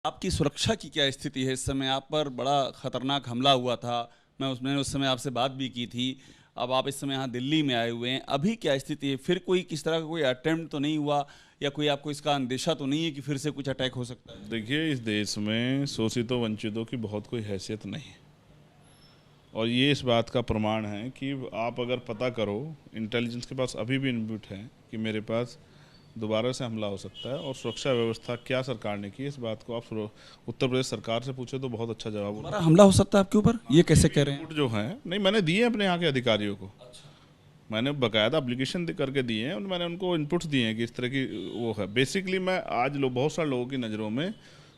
आपकी सुरक्षा की क्या स्थिति है इस समय? आप पर बड़ा खतरनाक हमला हुआ था। मैंने उस समय आपसे बात भी की थी। अब आप इस समय यहाँ दिल्ली में आए हुए हैं। अभी क्या स्थिति है? फिर कोई किस तरह का कोई अटेम्प्ट तो नहीं हुआ या कोई आपको इसका अंदेशा तो नहीं है कि फिर से कुछ अटैक हो सकता है? देखिए, इस देश में शोषितों वंचितों की बहुत कोई हैसियत नहीं है। और ये इस बात का प्रमाण है कि आप अगर पता करो, इंटेलिजेंस के पास अभी भी इनपुट है कि मेरे पास दोबारा से हमला हो सकता है। और सुरक्षा व्यवस्था क्या सरकार ने की, इस बात को आप उत्तर प्रदेश सरकार से पूछे तो बहुत अच्छा जवाब दोबारा होगा। हमला हो सकता है आपके ऊपर? ये कैसे कह रहे हैं? इनपुट जो है, नहीं, मैंने दिए अपने यहाँ के अधिकारियों को। मैंने बकायदा एप्लीकेशन करके दिए हैं और मैंने उनको इनपुट्स दिए हैं कि इस तरह की वो है। बेसिकली मैं आज बहुत सारे लोगों की नज़रों में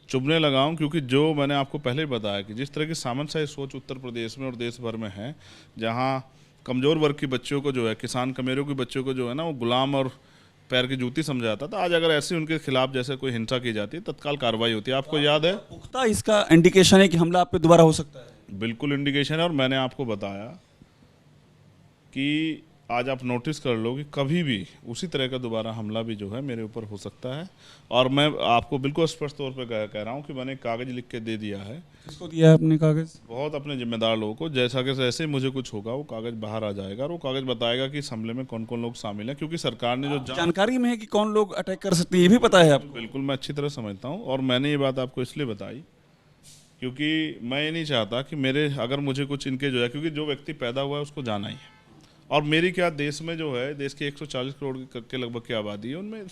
चुभने लगा हूँ, क्योंकि जो मैंने आपको पहले ही बताया कि जिस तरह की सामंतशाही सोच उत्तर प्रदेश में और देश भर में है, जहाँ कमज़ोर वर्ग की बच्चों को जो है, किसान कमेरों के बच्चों को जो है ना, वो गुलाम और पैर की जूती समझा जाता था। आज अगर ऐसी उनके खिलाफ जैसे कोई हिंसा की जाती है, तत्काल कार्रवाई होती है। आपको याद है? पुख्ता इसका इंडिकेशन है कि हमला आप पे दोबारा हो सकता है? बिल्कुल इंडिकेशन है। और मैंने आपको बताया कि आज आप नोटिस कर लो कि कभी भी उसी तरह का दोबारा हमला भी जो है मेरे ऊपर हो सकता है। और मैं आपको बिल्कुल स्पष्ट तौर पे कह रहा हूँ कि मैंने कागज़ लिख के दे दिया है। किसको दिया है आपने कागज़? बहुत अपने जिम्मेदार लोगों को। जैसा कि जैसे ही मुझे कुछ होगा, वो कागज़ बाहर आ जाएगा और वो कागज़ बताएगा कि इस हमले में कौन कौन लोग शामिल हैं, क्योंकि सरकार ने जो जानकारी में है कि कौन लोग अटैक कर सकते हैं, ये भी पता है आपको? बिल्कुल मैं अच्छी तरह समझता हूँ। और मैंने ये बात आपको इसलिए बताई क्योंकि मैं ये नहीं चाहता कि मेरे अगर मुझे कुछ इनके जो है, क्योंकि जो व्यक्ति पैदा हुआ है उसको जाना ही है। और मेरी क्या, देश में जो है, देश के 140 करोड़ के लगभग की आबादी है, उनमें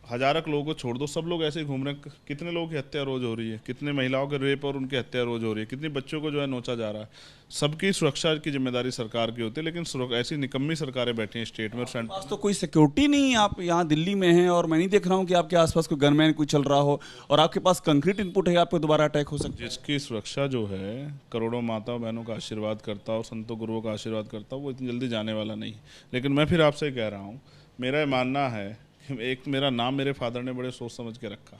हजारक लोगों को छोड़ दो, सब लोग ऐसे ही घूम रहे हैं। कितने लोगों की हत्या रोज हो रही है, कितने महिलाओं के रेप और उनकी हत्या रोज हो रही है, कितने बच्चों को जो है नोचा जा रहा है। सबकी सुरक्षा की जिम्मेदारी सरकार की होती है, लेकिन ऐसी निकम्मी सरकारें बैठी हैं स्टेट में और सेंटर। पास तो कोई सिक्योरिटी नहीं है। आप यहाँ दिल्ली में हैं और मैं नहीं देख रहा हूँ कि आपके आसपास कोई गनमैन कोई चल रहा हो, और आपके पास कंक्रीट इनपुट है आपको दोबारा अटैक हो सकता है। जिसकी सुरक्षा जो है करोड़ों माताओं बहनों का आशीर्वाद करता और संतों गुरुओं का आशीर्वाद करता, वो इतनी जल्दी जाने वाला नहीं। लेकिन मैं फिर आपसे कह रहा हूँ, मेरा मानना है, एक मेरा नाम मेरे फादर ने बड़े सोच समझ के रखा।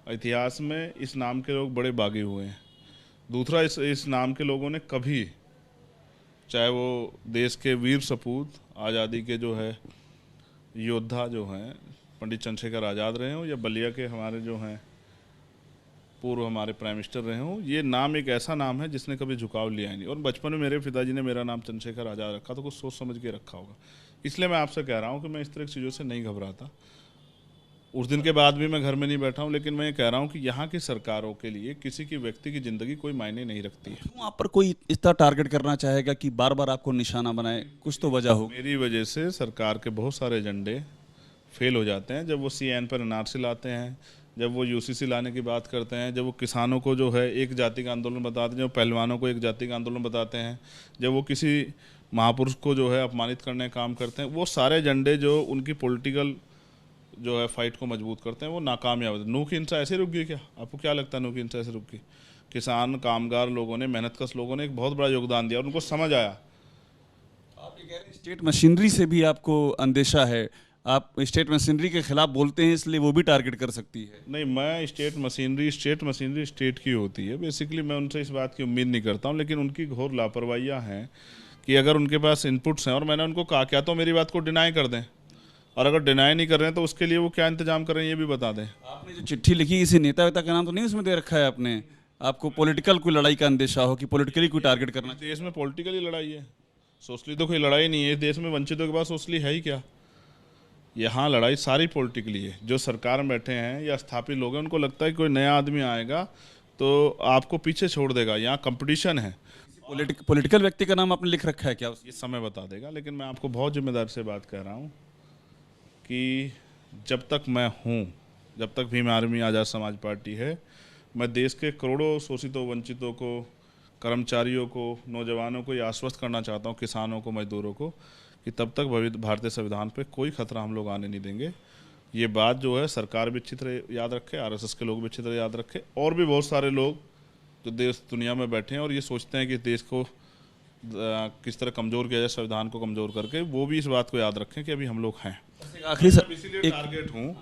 इतिहास में इस नाम के लोग बड़े बागी हुए हैं। दूसरा, इस नाम के लोगों ने कभी, चाहे वो देश के वीर सपूत, आज़ादी के जो है योद्धा जो हैं पंडित चंद्रशेखर आज़ाद रहे हों, या बलिया के हमारे जो हैं पूर्व हमारे प्राइम मिनिस्टर रहे हों, ये नाम एक ऐसा नाम है जिसने कभी झुकाव लिया ही नहीं। और बचपन में मेरे पिताजी ने मेरा नाम चंद्रशेखर आज़ाद रखा तो कुछ सोच समझ के रखा होगा। इसलिए मैं आपसे कह रहा हूँ कि मैं इस तरह की चीज़ों से नहीं घबराता। उस दिन के बाद भी मैं घर में नहीं बैठा हूँ, लेकिन मैं ये कह रहा हूँ कि यहाँ की सरकारों के लिए किसी की व्यक्ति की ज़िंदगी कोई मायने नहीं रखती है। क्यों आप पर कोई इस तरह टारगेट करना चाहेगा कि बार बार आपको निशाना बनाए? कुछ तो वजह हो। मेरी वजह से सरकार के बहुत सारे एजेंडे फेल हो जाते हैं। जब वो CN पर एनआरसी लाते हैं, जब वो UCC लाने की बात करते हैं, जब वो किसानों को जो है एक जाति का आंदोलन बताते हैं, जब पहलवानों को एक जाति का आंदोलन बताते हैं, जब वो किसी महापुरुष को जो है अपमानित करने का काम करते हैं, वो सारे एजेंडे जो उनकी पॉलिटिकल जो है फाइट को मजबूत करते हैं, वो नाकामयाब होते हैं। नूह की हिंसा ऐसे रुक गई क्या? आपको क्या लगता है नूह की हिंसा ऐसे रुक गई? किसान, कामगार लोगों ने, मेहनतकश लोगों ने एक बहुत बड़ा योगदान दिया और उनको समझ आया। आप ये कह रहे हैं स्टेट मशीनरी से भी आपको अंदेशा है? आप स्टेट मशीनरी के खिलाफ बोलते हैं इसलिए वो भी टारगेट कर सकती है? नहीं, मैं स्टेट मशीनरी स्टेट की होती है। बेसिकली मैं उनसे इस बात की उम्मीद नहीं करता हूँ, लेकिन उनकी घोर लापरवाहियाँ हैं कि अगर उनके पास इनपुट्स हैं, और मैंने उनको कहा क्या तो मेरी बात को डिनाई कर दें, और अगर डिनाई नहीं कर रहे हैं तो उसके लिए वो क्या इंतजाम कर रहे हैं ये भी बता दें। आपने जो चिट्ठी लिखी, किसी नेता वेता का नाम तो नहीं उसमें दे रखा है आपने? आपको पॉलिटिकल कोई लड़ाई का अंदेशा हो कि पॉलिटिकली कोई टारगेट करना? देश में पॉलिटिकली लड़ाई है, सोशली तो कोई लड़ाई नहीं है। इस देश में वंचितों के पास सोशली है ही क्या? यहाँ लड़ाई सारी पॉलिटिकली है। जो सरकार में बैठे हैं या स्थापित लोग हैं, उनको लगता है कि कोई नया आदमी आएगा तो आपको पीछे छोड़ देगा। यहाँ कंपटीशन है। पॉलिटिकल व्यक्ति का नाम आपने लिख रखा है क्या? ये समय बता देगा। लेकिन मैं आपको बहुत जिम्मेदारी से बात कह रहा हूँ कि जब तक मैं हूँ, जब तक भीम आर्मी आज़ाद समाज पार्टी है, मैं देश के करोड़ों शोषितों, वंचितों को, कर्मचारियों को, नौजवानों को ये आश्वस्त करना चाहता हूँ, किसानों को, मजदूरों को, कि तब तक भारतीय संविधान पे कोई खतरा हम लोग आने नहीं देंगे। ये बात जो है सरकार भी अच्छी तरह याद रखे, RSS के लोग भी अच्छी तरह याद रखे, और भी बहुत सारे लोग जो देश दुनिया में बैठे हैं और ये सोचते हैं कि देश को किस तरह कमज़ोर किया जाए, संविधान को कमज़ोर करके, वो भी इस बात को याद रखें कि अभी हम लोग हैं। आखिरी इसीलिए टारगेट हूँ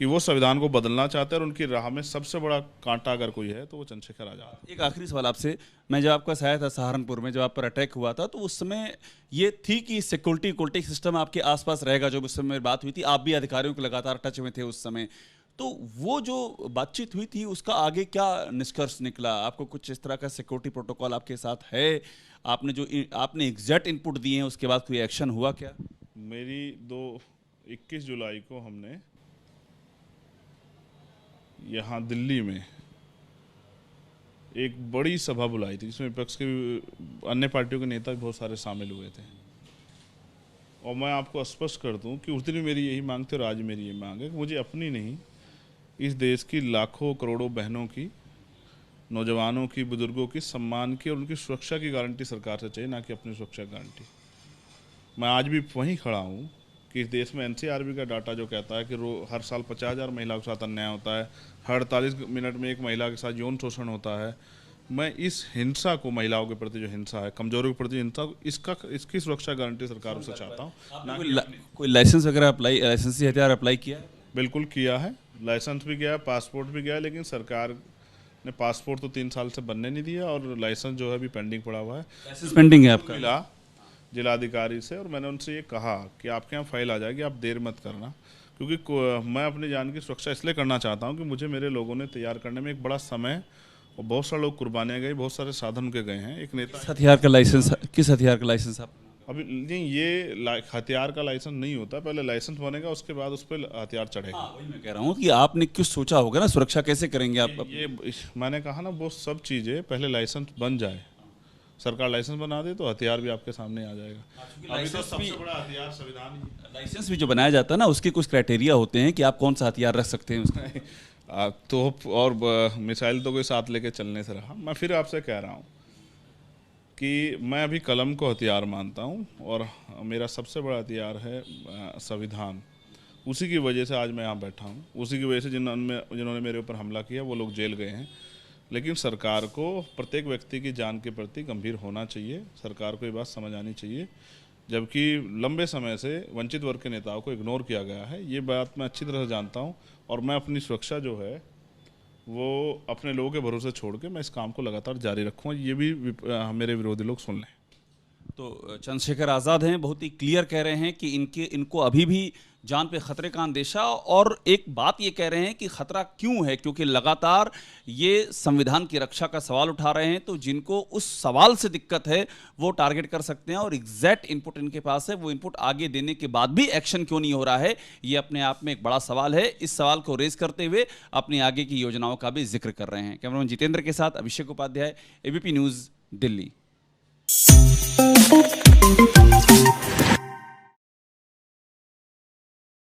कि वो संविधान को बदलना चाहते हैं, और उनकी राह में सबसे बड़ा कांटा अगर कोई है तो वो चंद्रशेखर आज़ाद। एक आखिरी सवाल आपसे। मैं जब आपका आया था सहारनपुर में, जब आप पर अटैक हुआ था, तो उस समय ये थी कि सिक्योरिटी सिस्टम आपके आसपास रहेगा? जो उस समय बात हुई थी, आप भी अधिकारियों के लगातार टच में थे उस समय, तो वो जो बातचीत हुई थी उसका आगे क्या निष्कर्ष निकला? आपको कुछ इस तरह का सिक्योरिटी प्रोटोकॉल आपके साथ है? आपने एग्जैक्ट इनपुट दिए हैं, उसके बाद कोई एक्शन हुआ क्या? मेरी 21 जुलाई को हमने यहाँ दिल्ली में एक बड़ी सभा बुलाई थी, जिसमें विपक्ष के अन्य पार्टियों के नेता भी बहुत सारे शामिल हुए थे। और मैं आपको स्पष्ट कर दूं कि उस दिन भी मेरी यही मांग थी और आज मेरी ये मांग है कि मुझे अपनी नहीं, इस देश की लाखों करोड़ों बहनों की, नौजवानों की, बुजुर्गों की सम्मान की और उनकी सुरक्षा की गारंटी सरकार से चाहिए, ना कि अपनी सुरक्षा गारंटी। मैं आज भी वहीं खड़ा हूँ कि इस देश में एनसीआरबी का डाटा जो कहता है कि हर साल 50,000 महिलाओं के साथ अन्याय होता है, हर 48 मिनट में एक महिला के साथ यौन शोषण होता है। मैं इस हिंसा को, महिलाओं के प्रति जो हिंसा है, कमजोरों के प्रति हिंसा, इसकी सुरक्षा गारंटी सरकार से चाहता हूँ। कोई लाइसेंस वगैरह लाइसेंसी हथियार अप्लाई किया है? बिल्कुल किया है, लाइसेंस भी गया है, पासपोर्ट भी गया है, लेकिन सरकार ने पासपोर्ट तो 3 साल से बनने नहीं दिया और लाइसेंस जो है अभी पेंडिंग पड़ा हुआ है। लाइसेंस पेंडिंग है आपका? मिला जिलाधिकारी से और मैंने उनसे ये कहा कि आपके यहाँ फाइल आ जाएगी, आप देर मत करना, क्योंकि मैं अपनी जान की सुरक्षा इसलिए करना चाहता हूँ कि मुझे मेरे लोगों ने तैयार करने में एक बड़ा समय और बहुत सारे लोग कुर्बानियाँ गई, बहुत सारे साधन के गए हैं। एक नेता किस हथियार का लाइसेंस आप? अभी नहीं, ये हथियार का लाइसेंस नहीं होता, पहले लाइसेंस बनेगा उसके बाद उस पर हथियार चढ़ेगा। वही मैं कह रहा हूँ कि आपने क्यों सोचा होगा ना, सुरक्षा कैसे करेंगे आप? मैंने कहा ना, वो सब चीज़ें पहले लाइसेंस बन जाए, सरकार लाइसेंस बना दे तो हथियार भी आपके सामने आ जाएगा। अभी तो सबसे बड़ा हथियार संविधान ही। लाइसेंस भी जो बनाया जाता है ना, उसके कुछ क्राइटेरिया होते हैं कि आप कौन सा हथियार रख सकते हैं उसका। तोप और मिसाइल तो कोई साथ लेके चलने से रहा। मैं फिर आपसे कह रहा हूँ कि मैं अभी कलम को हथियार मानता हूँ और मेरा सबसे बड़ा हथियार है संविधान। उसी की वजह से आज मैं यहाँ बैठा हूँ, उसी की वजह से जिन्होंने मेरे ऊपर हमला किया वो लोग जेल गए हैं। लेकिन सरकार को प्रत्येक व्यक्ति की जान के प्रति गंभीर होना चाहिए, सरकार को ये बात समझ आनी चाहिए। जबकि लंबे समय से वंचित वर्ग के नेताओं को इग्नोर किया गया है, ये बात मैं अच्छी तरह से जानता हूँ और मैं अपनी सुरक्षा जो है वो अपने लोगों के भरोसे छोड़ के मैं इस काम को लगातार जारी रखूँगा, ये भी मेरे विरोधी लोग सुन लें। तो चंद्रशेखर आज़ाद हैं, बहुत ही क्लियर कह रहे हैं कि इनको अभी भी जान पे खतरे का अंदेशा, और एक बात ये कह रहे हैं कि खतरा क्यों है, क्योंकि लगातार ये संविधान की रक्षा का सवाल उठा रहे हैं। तो जिनको उस सवाल से दिक्कत है वो टारगेट कर सकते हैं और एग्जैक्ट इनपुट इनके पास है। वो इनपुट आगे देने के बाद भी एक्शन क्यों नहीं हो रहा है, ये अपने आप में एक बड़ा सवाल है। इस सवाल को रेज करते हुए अपनी आगे की योजनाओं का भी जिक्र कर रहे हैं। कैमरामैन जितेंद्र के साथ अभिषेक उपाध्याय, एबीपी न्यूज़, दिल्ली।